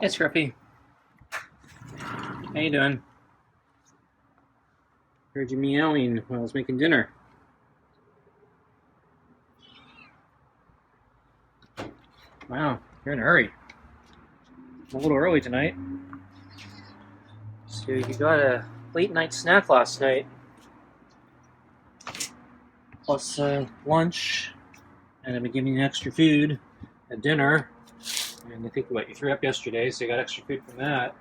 Hey, Scruffy. How you doing? Heard you meowing while I was making dinner. Wow, you're in a hurry. I'm a little early tonight. So you got a late night snack last night, plus lunch, and I've been giving you extra food at dinner. And I think you threw up yesterday, so you got extra food from that.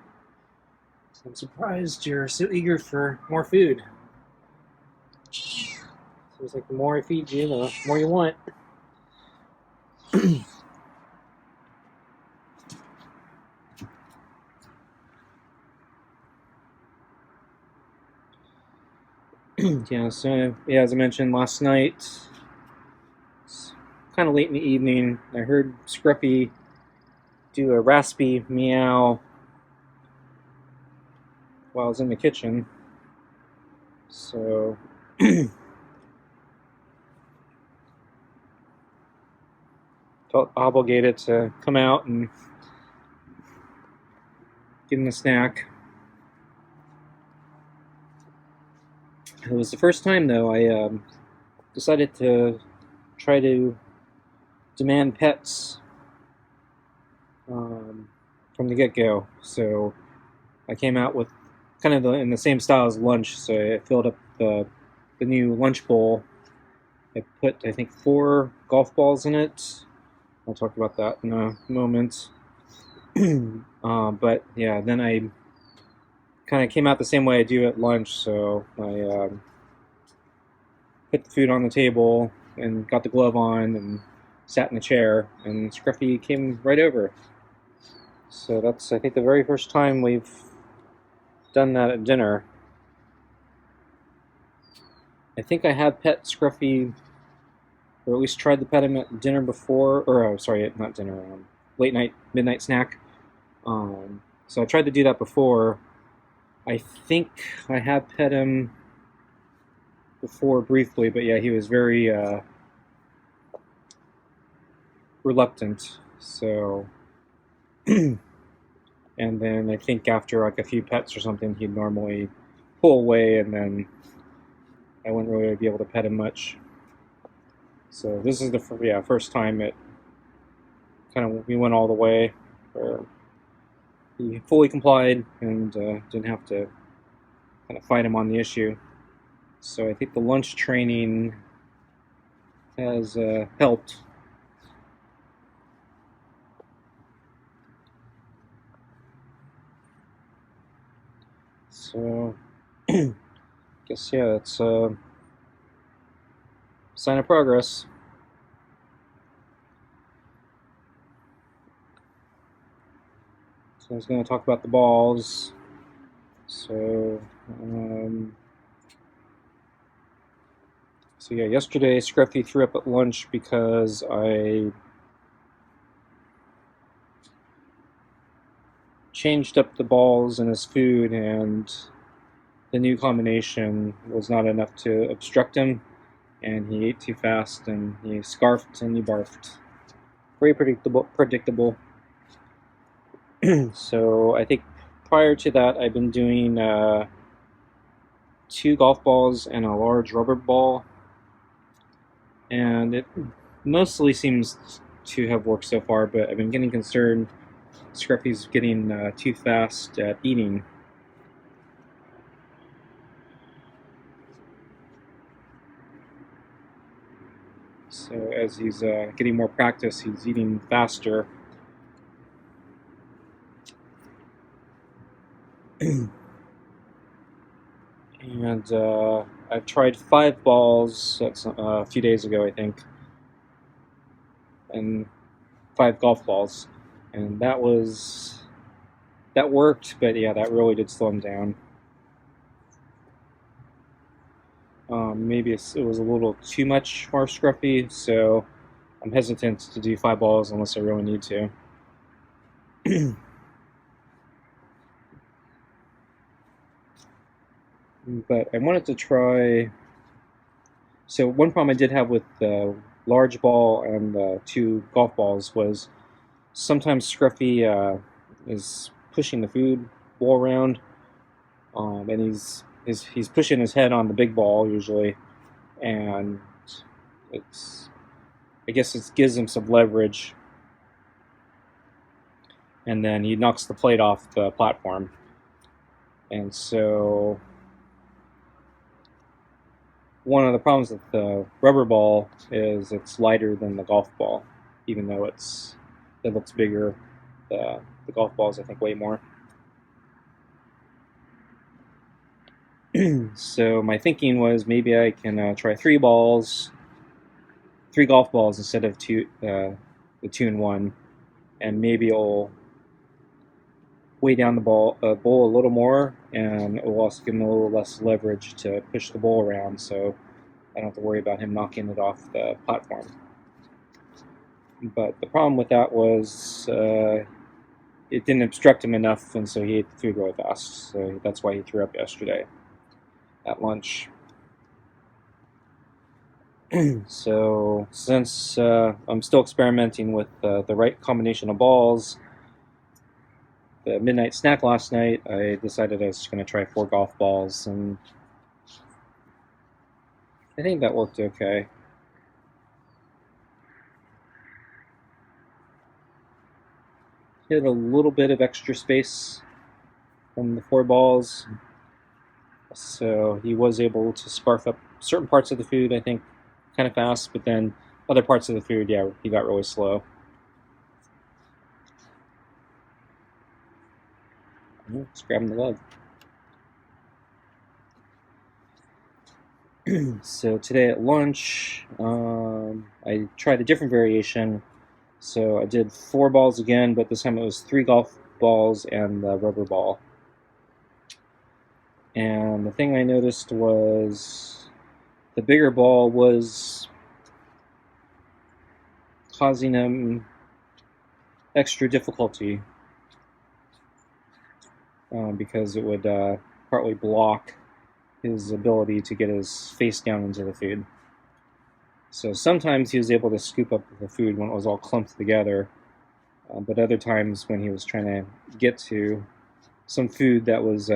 So I'm surprised you're so eager for more food. Seems like the more I feed you, the more you want. Yeah, as I mentioned last night, it's kind of late in the evening. I heard Scruffy do a raspy meow while I was in the kitchen. So felt obligated to come out and give him a snack. It was the first time, though, I decided to try to demand pets from the get-go. So I came out with kind of in the same style as lunch. So I filled up the new lunch bowl. I put, I think, 4 golf balls in it. I'll talk about that in a moment. But yeah, then I kind of came out the same way I do at lunch. So I put the food on the table and got the glove on and sat in the chair, and Scruffy came right over. So that's, I think, the very first time we've done that at dinner. I think I have pet Scruffy, or at least tried to pet him at dinner before, or sorry, not dinner, late night, midnight snack. So I tried to do that before. I think I have pet him before briefly, but yeah, he was very reluctant. So, and then I think after like a few pets or something, he'd normally pull away, and then I wouldn't really be able to pet him much. So this is the first time it we went all the way, where he fully complied and didn't have to kind of fight him on the issue. So I think the lunch training has helped. So, guess, yeah, it's a sign of progress. So I was going to talk about the balls. So yeah, yesterday Scruffy threw up at lunch because I changed up the balls in his food, and the new combination was not enough to obstruct him, and he ate too fast, and he scarfed and he barfed. Very predictable. So I think prior to that, I've been doing 2 golf balls and a large rubber ball, and it mostly seems to have worked so far, but I've been getting concerned Scruffy's getting too fast at eating. So as he's getting more practice, he's eating faster. And I've tried 5 balls, that's a few days ago, I think, and 5 golf balls, and that worked, but yeah, that really did slow him down. Maybe it was a little too much for Scruffy, so I'm hesitant to do 5 balls unless I really need to. But I wanted to try. So one problem I did have with the large ball and the 2 golf balls was sometimes Scruffy is pushing the food bowl around, and he's pushing his head on the big ball usually, and it's I guess it gives him some leverage, and then he knocks the plate off the platform, and so one of the problems with the rubber ball is it's lighter than the golf ball, even though it looks bigger. The golf ball is, I think, way more. So my thinking was maybe I can try three golf balls instead of the 2-in-1, and maybe I'll weigh down the bowl a little more, and it will also give him a little less leverage to push the bowl around, so I don't have to worry about him knocking it off the platform. But the problem with that was it didn't obstruct him enough, and so he ate the food really fast. So that's why he threw up yesterday at lunch. So since I'm still experimenting with the right combination of balls, the midnight snack last night, I decided I was going to try 4 golf balls, and I think that worked okay. Hit a little bit of extra space from the 4 balls, so he was able to scarf up certain parts of the food, I think, kind of fast, but then other parts of the food, yeah, he got really slow. Let's grab him the glove. So today at lunch, I tried a different variation. So I did 4 balls again, but this time it was 3 golf balls and the rubber ball. And the thing I noticed was the bigger ball was causing him extra difficulty because it would partly block his ability to get his face down into the food. So sometimes he was able to scoop up the food when it was all clumped together, but other times when he was trying to get to some food that was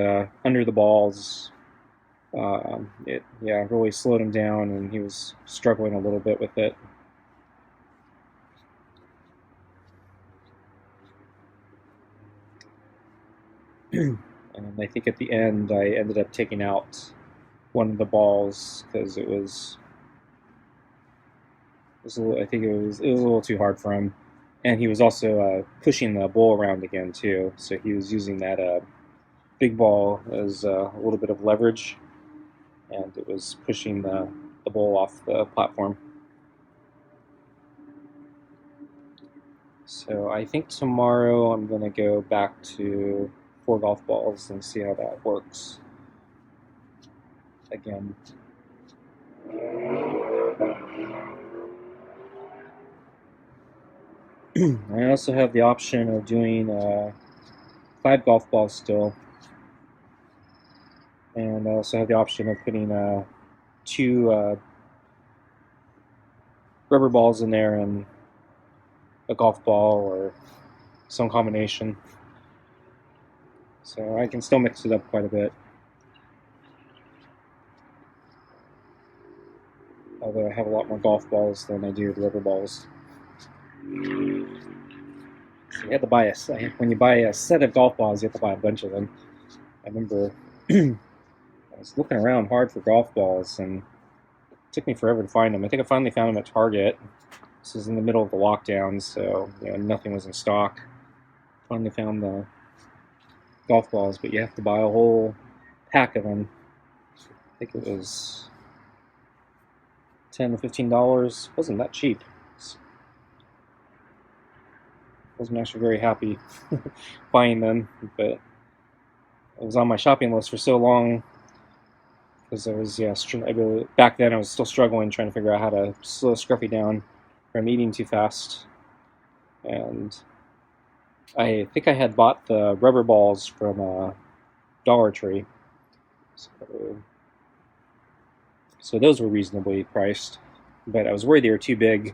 under the balls, it really slowed him down, and he was struggling a little bit with it. And I think at the end I ended up taking out one of the balls because I think it was a little too hard for him, and he was also pushing the bowl around again too. So he was using that big ball as a little bit of leverage, and it was pushing the bowl off the platform. So I think tomorrow I'm going to go back to 4 golf balls and see how that works again. I also have the option of doing 5 golf balls still, and I also have the option of putting 2 rubber balls in there and a golf ball or some combination. So I can still mix it up quite a bit. Although I have a lot more golf balls than I do the rubber balls. So you have to buy when you buy a set of golf balls, you have to buy a bunch of them. I remember I was looking around hard for golf balls, and it took me forever to find them. I think I finally found them at Target. This is in the middle of the lockdown, so nothing was in stock. Finally found the golf balls, but you have to buy a whole pack of them. I think it was $10 to $15. Wasn't that cheap. Wasn't actually very happy buying them, but it was on my shopping list for so long because I was back then I was still struggling trying to figure out how to slow Scruffy down from eating too fast, and I think I had bought the rubber balls from Dollar Tree, so those were reasonably priced, but I was worried they were too big,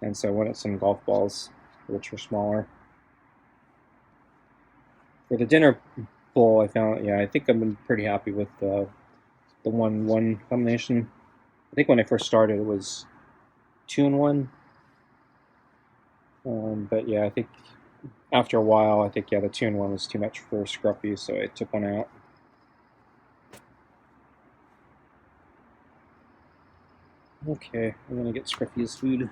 and so I wanted some golf balls which were smaller. For the dinner bowl, I found, yeah, I think I've been pretty happy with the 1-1 combination. I think when I first started, it was 2-in-1. But yeah, I think after a while, I think, yeah, the 2-in-1 was too much for Scruffy, so I took one out. Okay, I'm gonna get Scruffy's food.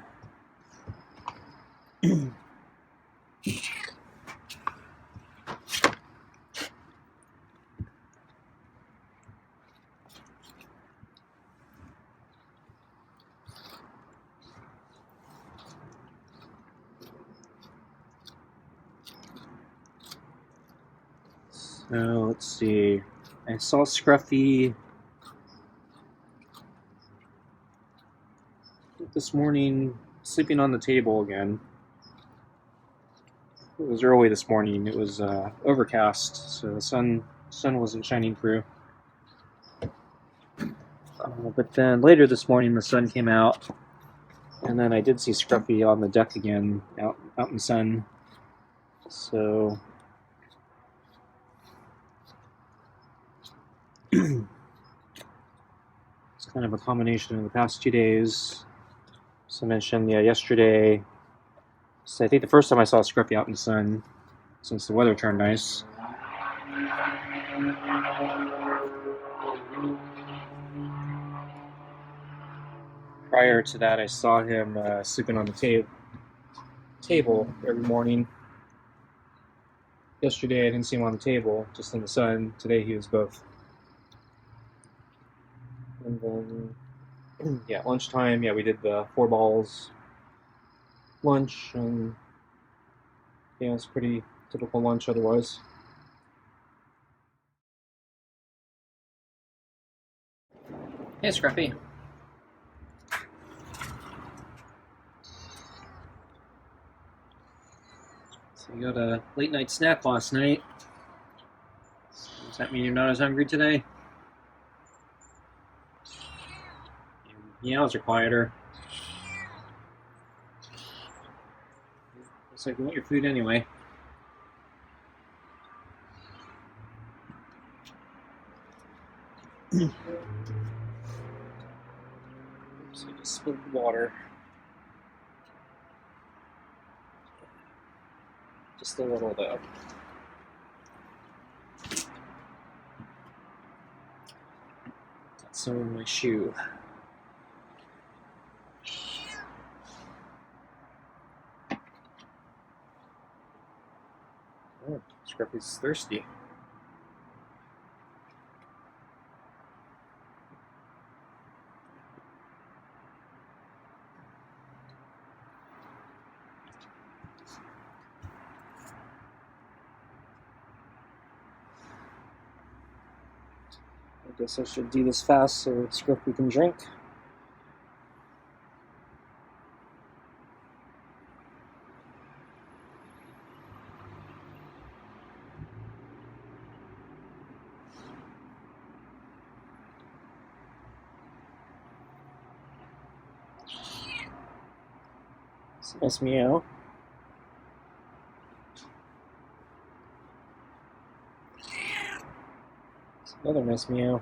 So let's see. I saw Scruffy this morning sleeping on the table again. It was early this morning. It was overcast, so the sun wasn't shining through. But then later this morning, the sun came out, and then I did see Scruffy on the deck again, out in the sun. So it's kind of a combination of the past 2 days. So I mentioned, yeah, yesterday. So I think the first time I saw Scruffy out in the sun, since the weather turned nice. Prior to that, I saw him sleeping on the table every morning. Yesterday, I didn't see him on the table, just in the sun. Today, he was both. And then, yeah, lunchtime, yeah, we did the 4 balls lunch, and yeah, it's pretty typical lunch otherwise. Hey, Scruffy. So you got a late night snack last night. Does that mean you're not as hungry today? Meows are quieter. Looks like you want your food anyway. So just spilled the water. Just a little though. Got some in my shoe. Oh, Scruffy's thirsty. I guess I should do this fast so Scruffy can drink. It's a nice meow. It's another nice meow.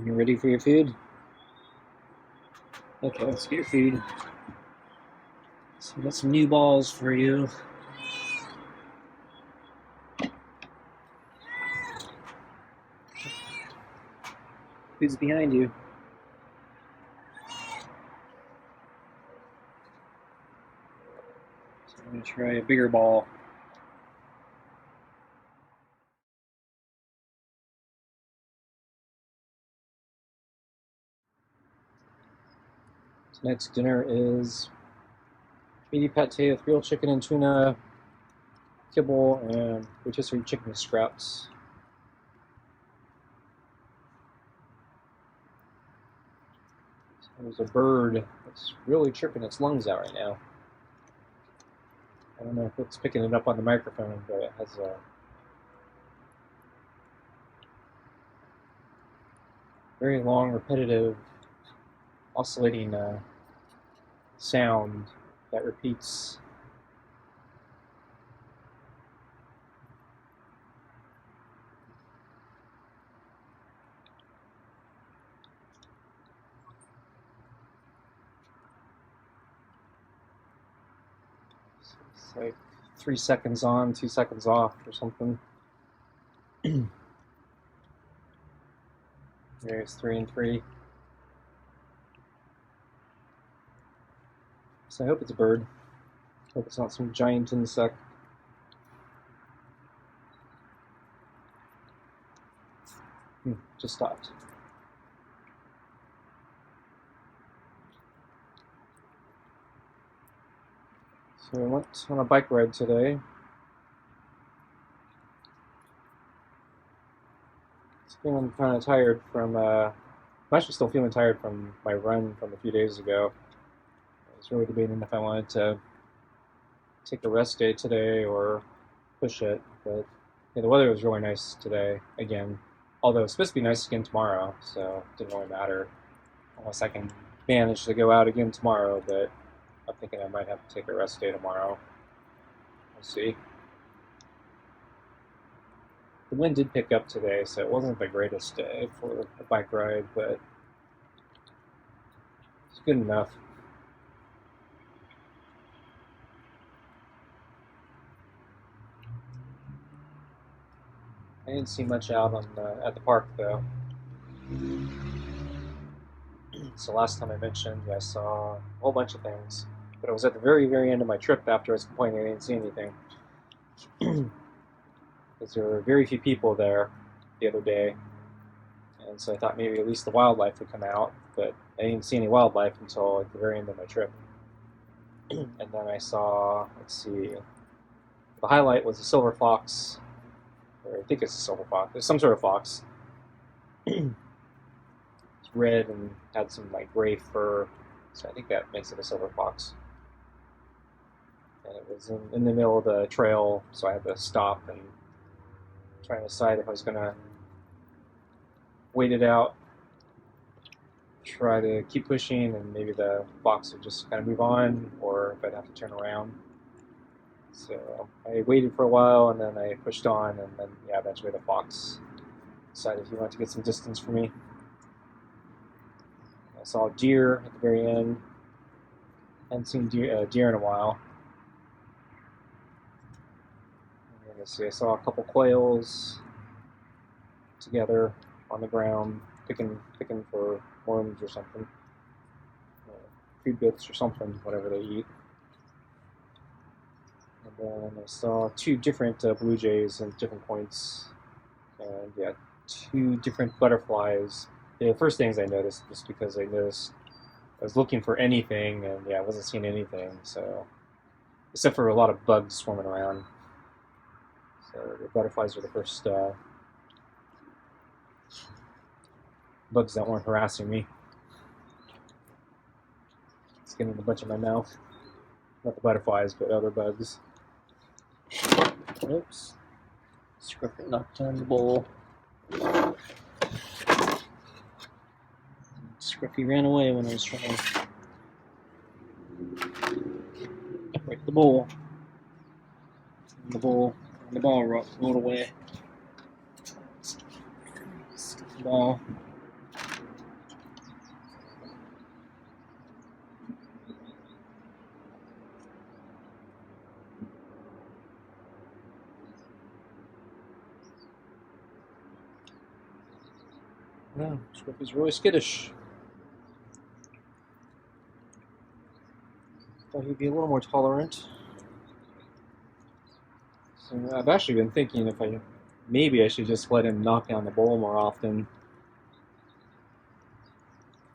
You ready for your food? Okay, let's get your food. So we got some new balls for you. Food's behind you. So I'm gonna try a bigger ball. Tonight's dinner is meaty pate with grilled chicken and tuna, kibble and rotisserie chicken scraps. There's a bird that's really tripping its lungs out right now. I don't know if it's picking it up on the microphone, but it has a very long, repetitive, oscillating sound that repeats. It's like 3 seconds on, 2 seconds off, or something. There's 3 and 3. So I hope it's a bird. Hope it's not some giant insect. Just stopped. So I went on a bike ride today. Feeling kind of tired from, I'm actually still feeling tired from my run from a few days ago. I was really debating if I wanted to take a rest day today or push it, but yeah, the weather was really nice today again. Although it's supposed to be nice again tomorrow, so it didn't really matter unless I can manage to go out again tomorrow, but I'm thinking I might have to take a rest day tomorrow. We'll see. The wind did pick up today, so it wasn't the greatest day for a bike ride, but it's good enough. I didn't see much out on at the park, though. So last time I mentioned I saw a whole bunch of things, but it was at the very, very end of my trip after I was complaining I didn't see anything. Because there were very few people there the other day, and so I thought maybe at least the wildlife would come out, but I didn't see any wildlife until at the very end of my trip. And then I saw, let's see, the highlight was a silver fox, or I think it's a silver fox. It's some sort of fox. It's red and had some like gray fur, so I think that makes it a silver fox. And it was in the middle of the trail, so I had to stop and try to decide if I was gonna wait it out, try to keep pushing, and maybe the fox would just kind of move on, or if I'd have to turn around. So I waited for a while, and then I pushed on, and then yeah, eventually the fox decided he wanted to get some distance from me. I saw a deer at the very end. Hadn't seen deer in a while. And let's see, I saw a couple quails together on the ground, picking for worms or something, food bits or something, whatever they eat. And then I saw 2 different blue jays at different points, and yeah, 2 different butterflies. The first things I noticed was because I noticed I was looking for anything, and yeah, I wasn't seeing anything. So, except for a lot of bugs swarming around. So the butterflies were the first bugs that weren't harassing me. It's getting a bunch in my mouth. Not the butterflies, but other bugs. Oops. Scruffy knocked down the bowl. Scruffy ran away when I was trying to break the bowl. And the ball rolled away. The ball. No, Scruffy's really skittish. Thought he'd be a little more tolerant. So I've actually been thinking if maybe I should just let him knock down the bowl more often.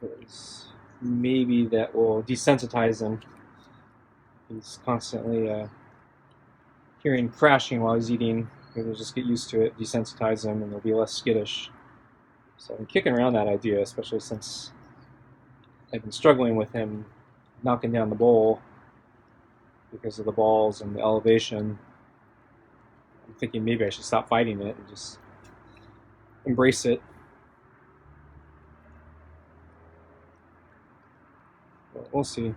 Because maybe that will desensitize him. He's constantly hearing crashing while he's eating. He'll just get used to it, desensitize him, and he'll be less skittish. So I'm kicking around that idea, especially since I've been struggling with him knocking down the bowl because of the balls and the elevation. I'm thinking maybe I should stop fighting it and just embrace it. But we'll see.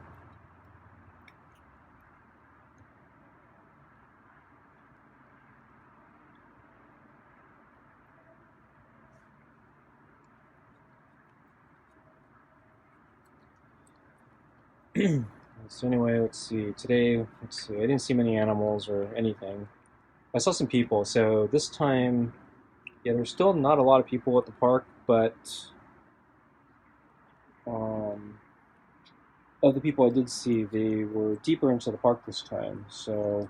So anyway, let's see. Today, let's see. I didn't see many animals or anything. I saw some people. So this time, yeah, there's still not a lot of people at the park, but of the people I did see, they were deeper into the park this time. So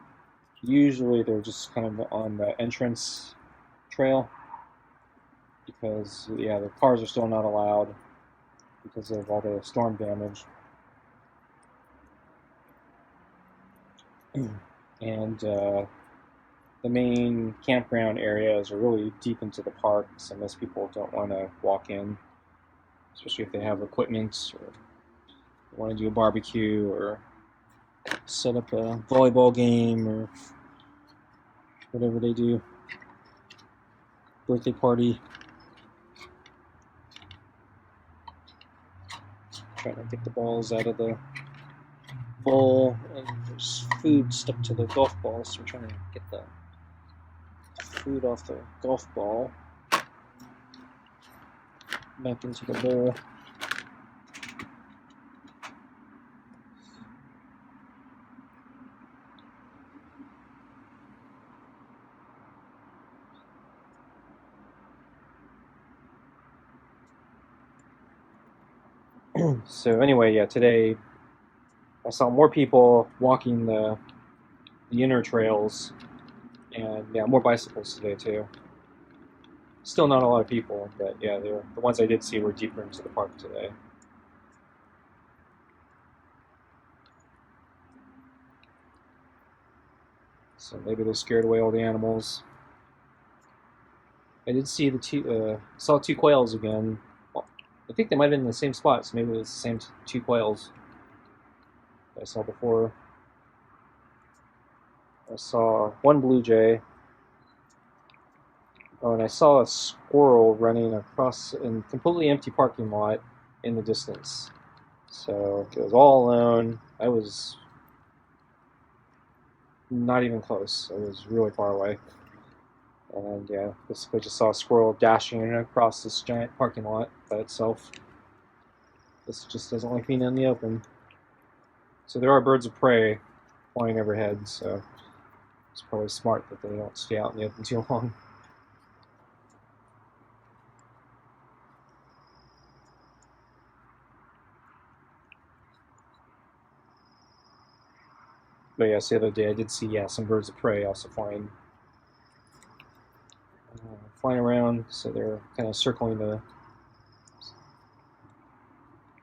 usually they're just kind of on the entrance trail because, yeah, the cars are still not allowed because of all the storm damage. And the main campground areas are really deep into the park, so most people don't want to walk in, especially if they have equipment or want to do a barbecue or set up a volleyball game or whatever they do, birthday party. Trying to get the balls out of the bowl, and there's food stuck to the golf ball, so we're trying to get the food off the golf ball back into the bowl. So anyway, yeah, today I saw more people walking the inner trails, and yeah, more bicycles today too. Still not a lot of people, but yeah, the ones I did see were deeper into the park today. So maybe they scared away all the animals. I did see saw two quails again. Well, I think they might have been in the same spot, so maybe it was the same two quails I saw before. I saw one blue jay. Oh, and I saw a squirrel running across a completely empty parking lot in the distance. So it was all alone. I was not even close. I was really far away. And yeah, basically just saw a squirrel dashing across this giant parking lot by itself. This just doesn't like being in the open. So there are birds of prey flying overhead, so it's probably smart that they don't stay out in the open too long. But yes, the other day I did see some birds of prey also flying around. So they're kind of circling the,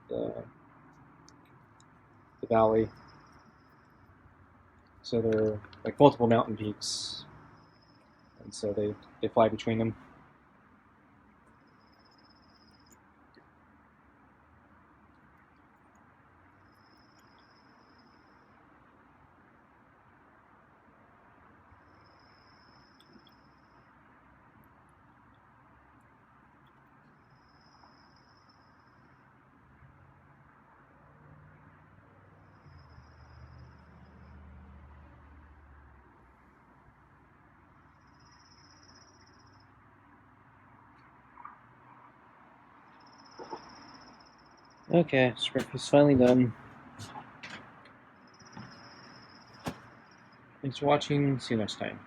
the valley. So they're like multiple mountain peaks, and so they fly between them. Okay, Scruffy's finally done. Thanks for watching. See you next time.